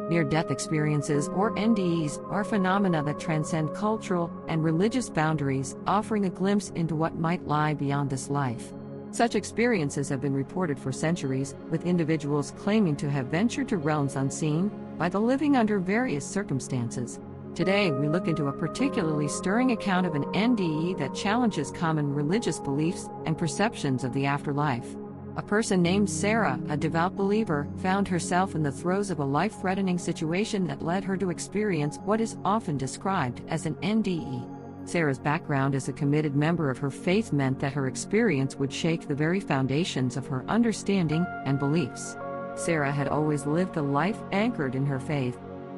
Near-death experiences, or NDEs, are phenomena that transcend cultural and religious boundaries, offering a glimpse into what might lie beyond this life. Such experiences have been reported for centuries, with individuals claiming to have ventured to realms unseen by the living under various circumstances. Today, we look into a particularly stirring account of an NDE that challenges common religious beliefs and perceptions of the afterlife. A person named Sarah, a devout believer, found herself in the throes of a life-threatening situation that led her to experience what is often described as an NDE. Sarah's background as a committed member of her faith meant that her experience would shake the very foundations of her understanding and beliefs. Sarah had always lived a life anchored in her faith.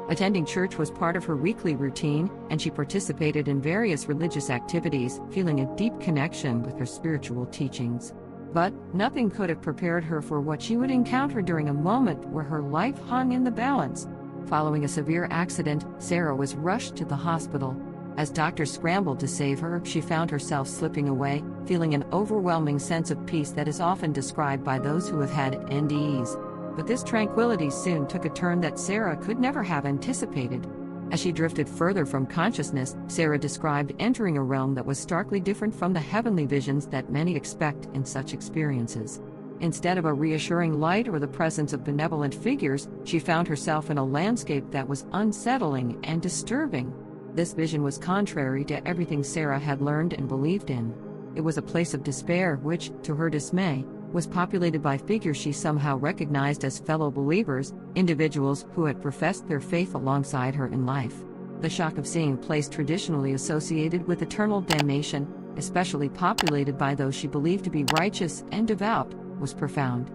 Attending church was part of her weekly routine, and she participated in various religious activities, feeling a deep connection with her spiritual teachings. But nothing could have prepared her for what she would encounter during a moment where her life hung in the balance. Following a severe accident, Sarah was rushed to the hospital. As doctors scrambled to save her, she found herself slipping away, feeling an overwhelming sense of peace that is often described by those who have had NDEs. But this tranquility soon took a turn that Sarah could never have anticipated. As she drifted further from consciousness, Sarah described entering a realm that was starkly different from the heavenly visions that many expect in such experiences. Instead of a reassuring light or the presence of benevolent figures, she found herself in a landscape that was unsettling and disturbing. This vision was contrary to everything Sarah had learned and believed in. It was a place of despair which, to her dismay, was populated by figures she somehow recognized as fellow believers, individuals who had professed their faith alongside her in life. The shock of seeing a place traditionally associated with eternal damnation, especially populated by those she believed to be righteous and devout, was profound.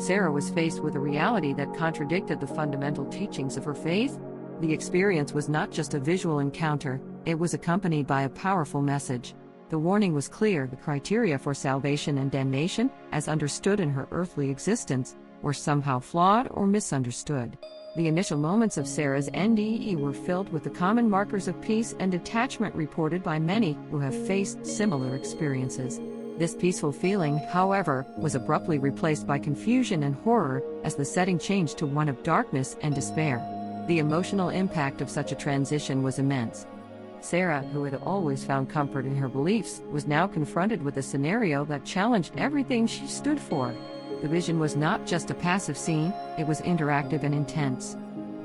Sarah was faced with a reality that contradicted the fundamental teachings of her faith. The experience was not just a visual encounter, it was accompanied by a powerful message. The warning was clear: the criteria for salvation and damnation, as understood in her earthly existence, were somehow flawed or misunderstood. The initial moments of Sarah's NDE were filled with the common markers of peace and detachment reported by many who have faced similar experiences. This peaceful feeling, however, was abruptly replaced by confusion and horror as the setting changed to one of darkness and despair. The emotional impact of such a transition was immense. Sarah, who had always found comfort in her beliefs, was now confronted with a scenario that challenged everything she stood for. The vision was not just a passive scene, it was interactive and intense.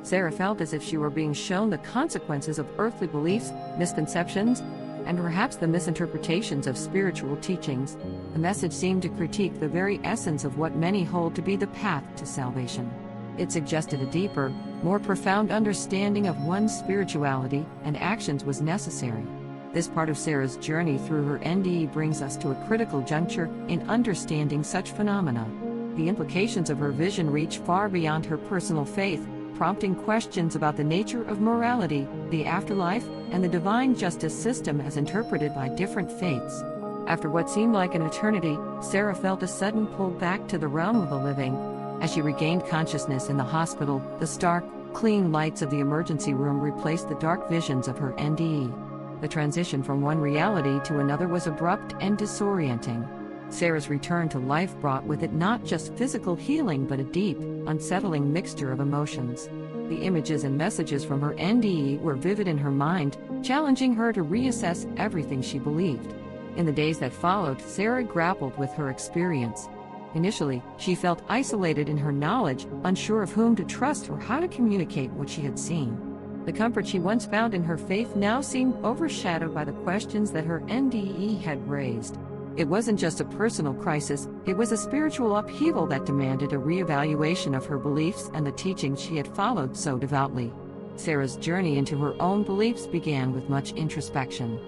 Sarah felt as if she were being shown the consequences of earthly beliefs, misconceptions, and perhaps the misinterpretations of spiritual teachings. The message seemed to critique the very essence of what many hold to be the path to salvation. It suggested a deeper, more profound understanding of one's spirituality and actions was necessary. This part of Sarah's journey through her NDE brings us to a critical juncture in understanding such phenomena. The implications of her vision reach far beyond her personal faith, prompting questions about the nature of morality, the afterlife, and the divine justice system as interpreted by different faiths. After what seemed like an eternity, Sarah felt a sudden pull back to the realm of the living. As she regained consciousness in the hospital, the stark, clean lights of the emergency room replaced the dark visions of her NDE. The transition from one reality to another was abrupt and disorienting. Sarah's return to life brought with it not just physical healing but a deep, unsettling mixture of emotions. The images and messages from her NDE were vivid in her mind, challenging her to reassess everything she believed. In the days that followed, Sarah grappled with her experience. Initially, she felt isolated in her knowledge, unsure of whom to trust or how to communicate what she had seen. The comfort she once found in her faith now seemed overshadowed by the questions that her NDE had raised. It wasn't just a personal crisis, it was a spiritual upheaval that demanded a reevaluation of her beliefs and the teachings she had followed so devoutly. Sarah's journey into her own beliefs began with much introspection.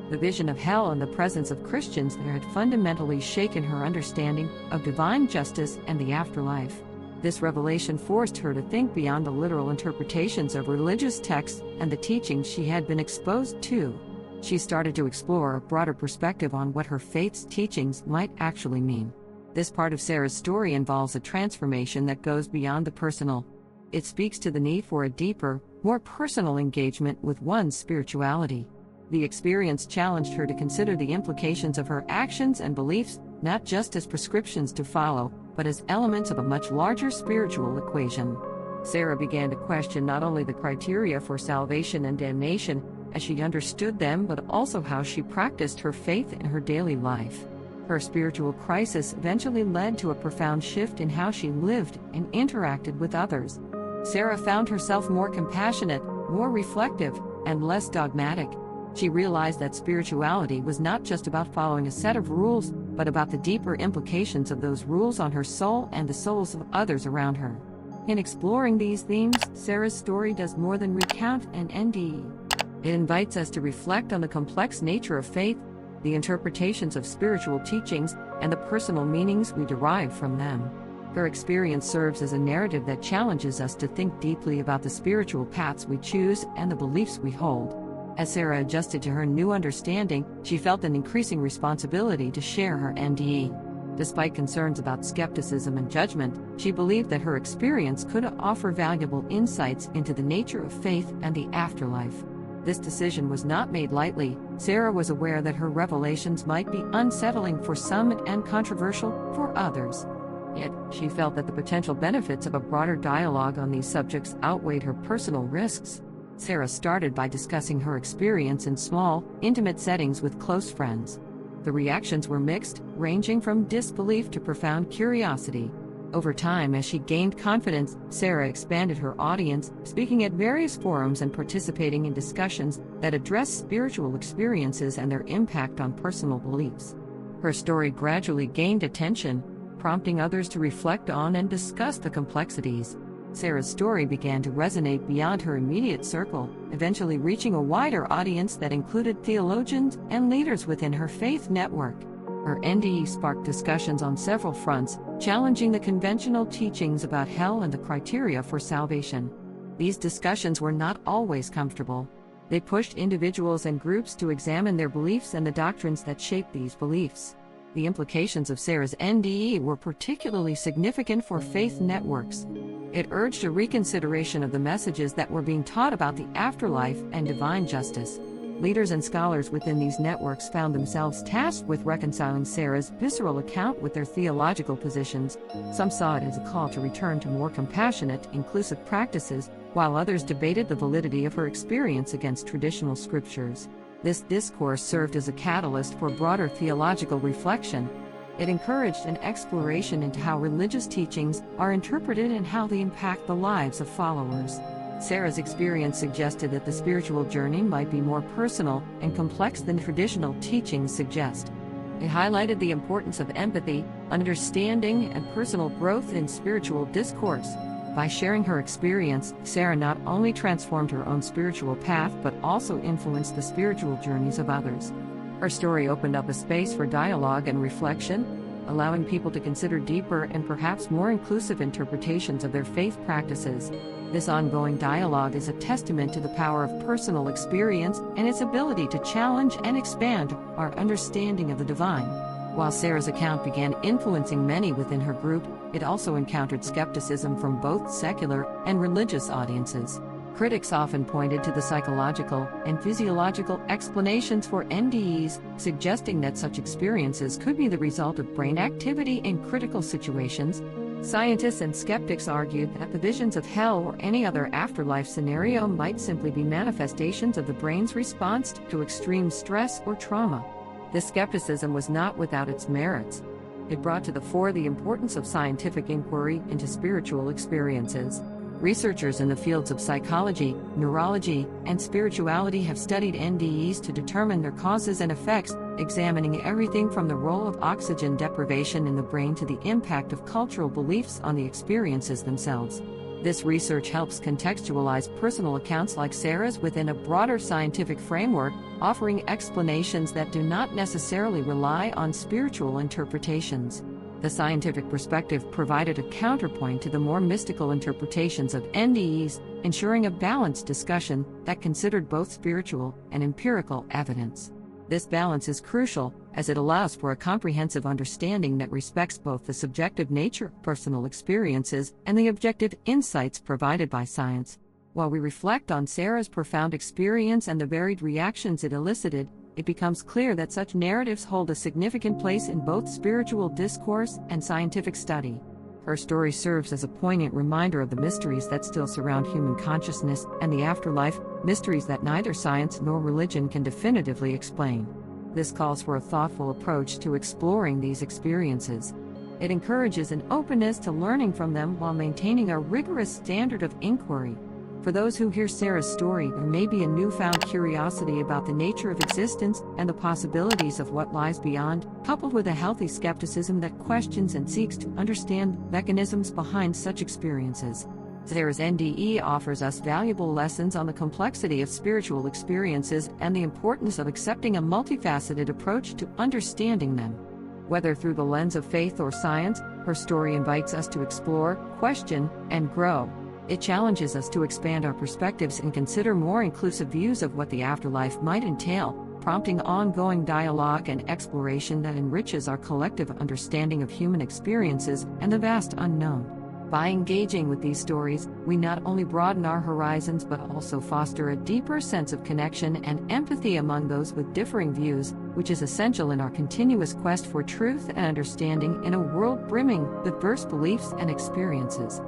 The vision of hell and the presence of Christians there had fundamentally shaken her understanding of divine justice and the afterlife. This revelation forced her to think beyond the literal interpretations of religious texts and the teachings she had been exposed to. She started to explore a broader perspective on what her faith's teachings might actually mean. This part of Sarah's story involves a transformation that goes beyond the personal. It speaks to the need for a deeper, more personal engagement with one's spirituality. The experience challenged her to consider the implications of her actions and beliefs, not just as prescriptions to follow, but as elements of a much larger spiritual equation. Sarah began to question not only the criteria for salvation and damnation as she understood them, but also how she practiced her faith in her daily life. Her spiritual crisis eventually led to a profound shift in how she lived and interacted with others. Sarah found herself more compassionate, more reflective, and less dogmatic. She realized that spirituality was not just about following a set of rules, but about the deeper implications of those rules on her soul and the souls of others around her. In exploring these themes, Sarah's story does more than recount an NDE. It invites us to reflect on the complex nature of faith, the interpretations of spiritual teachings, and the personal meanings we derive from them. Her experience serves as a narrative that challenges us to think deeply about the spiritual paths we choose and the beliefs we hold. As Sarah adjusted to her new understanding, she felt an increasing responsibility to share her NDE. Despite concerns about skepticism and judgment, she believed that her experience could offer valuable insights into the nature of faith and the afterlife. This decision was not made lightly. Sarah was aware that her revelations might be unsettling for some and controversial for others. Yet, she felt that the potential benefits of a broader dialogue on these subjects outweighed her personal risks. Sarah started by discussing her experience in small, intimate settings with close friends. The reactions were mixed, ranging from disbelief to profound curiosity. Over time, as she gained confidence, Sarah expanded her audience, speaking at various forums and participating in discussions that addressed spiritual experiences and their impact on personal beliefs. Her story gradually gained attention, prompting others to reflect on and discuss the complexities. Sarah's story began to resonate beyond her immediate circle, eventually reaching a wider audience that included theologians and leaders within her faith network. Her NDE sparked discussions on several fronts, challenging the conventional teachings about hell and the criteria for salvation. These discussions were not always comfortable. They pushed individuals and groups to examine their beliefs and the doctrines that shape these beliefs. The implications of Sarah's NDE were particularly significant for faith networks. It urged a reconsideration of the messages that were being taught about the afterlife and divine justice. Leaders and scholars within these networks found themselves tasked with reconciling Sarah's visceral account with their theological positions. Some saw it as a call to return to more compassionate, inclusive practices, while others debated the validity of her experience against traditional scriptures. This discourse served as a catalyst for broader theological reflection. It encouraged an exploration into how religious teachings are interpreted and how they impact the lives of followers. Sarah's experience suggested that the spiritual journey might be more personal and complex than traditional teachings suggest. It highlighted the importance of empathy, understanding, and personal growth in spiritual discourse. By sharing her experience, Sarah not only transformed her own spiritual path but also influenced the spiritual journeys of others. Her story opened up a space for dialogue and reflection, allowing people to consider deeper and perhaps more inclusive interpretations of their faith practices. This ongoing dialogue is a testament to the power of personal experience and its ability to challenge and expand our understanding of the divine. While Sarah's account began influencing many within her group, it also encountered skepticism from both secular and religious audiences. Critics often pointed to the psychological and physiological explanations for NDEs, suggesting that such experiences could be the result of brain activity in critical situations. Scientists and skeptics argued that the visions of hell or any other afterlife scenario might simply be manifestations of the brain's response to extreme stress or trauma. This skepticism was not without its merits. It brought to the fore the importance of scientific inquiry into spiritual experiences. Researchers in the fields of psychology, neurology, and spirituality have studied NDEs to determine their causes and effects, examining everything from the role of oxygen deprivation in the brain to the impact of cultural beliefs on the experiences themselves. This research helps contextualize personal accounts like Sarah's within a broader scientific framework, offering explanations that do not necessarily rely on spiritual interpretations. The scientific perspective provided a counterpoint to the more mystical interpretations of NDEs, ensuring a balanced discussion that considered both spiritual and empirical evidence. This balance is crucial, as it allows for a comprehensive understanding that respects both the subjective nature of personal experiences and the objective insights provided by science. While we reflect on Sarah's profound experience and the varied reactions it elicited, it becomes clear that such narratives hold a significant place in both spiritual discourse and scientific study. Her story serves as a poignant reminder of the mysteries that still surround human consciousness and the afterlife, mysteries that neither science nor religion can definitively explain. This calls for a thoughtful approach to exploring these experiences. It encourages an openness to learning from them while maintaining a rigorous standard of inquiry. For those who hear Sarah's story, there may be a newfound curiosity about the nature of existence and the possibilities of what lies beyond, coupled with a healthy skepticism that questions and seeks to understand mechanisms behind such experiences. Sarah's NDE offers us valuable lessons on the complexity of spiritual experiences and the importance of accepting a multifaceted approach to understanding them. Whether through the lens of faith or science, her story invites us to explore, question, and grow. It challenges us to expand our perspectives and consider more inclusive views of what the afterlife might entail, prompting ongoing dialogue and exploration that enriches our collective understanding of human experiences and the vast unknown. By engaging with these stories, we not only broaden our horizons but also foster a deeper sense of connection and empathy among those with differing views, which is essential in our continuous quest for truth and understanding in a world brimming with diverse beliefs and experiences.